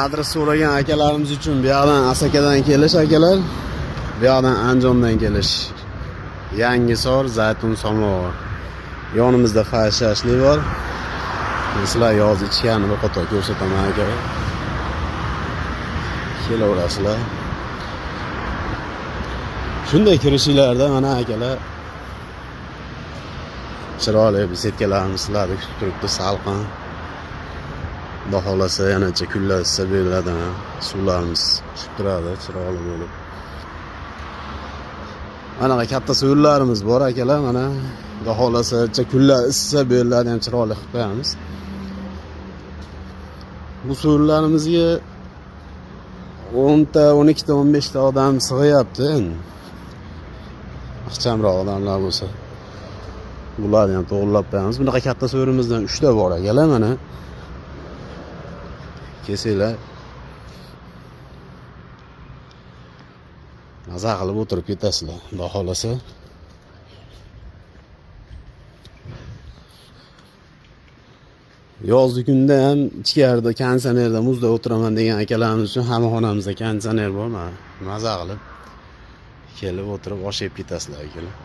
adres so'ragan akalarimiz uchun bu yoqdan Asakadan kelish akalar, bu yoqdan Andijondan kelish. Yangisor, Zaytun samovar. Yonimizda fayshashlik bor. Sizlar yoz ichganini bir qator ko'rsataman akalar. Kelaverasizlar. Shunday kirishinglarda mana akalar chiroyli besetkalarimiz sizlarni kutib turibdi, salqin. Xudo xolasa yanacha kunlar issiq beriladi. Suvlarimiz tushib turadi, chiroyli bo'lib. Mana katta suvlarimiz bor akalar, mana Xudo xolasa kunlar issiq beriladi, ham chiroyli qilib qo'yamiz. Bu suvlarimizga 10 ta, 12 ta, 15 ta odam sig'yapti. Ixchamroq odamlar bo'lsa, bularni ham to'g'rilab qo'yamiz. Bunaqa katta so'rimizdan 3 ta bor akalar, mana. Kelsanglar maza qilib o'tirib ketasizlar, xudo xolasa. Yozgi kunda ham ichkarida konditsionerda muzda o'tiraman degan akalarimiz uchun hamma xonamizda konditsioner bor. Maza qilib kelib o'tirib osh yeb ketasizlar akalar.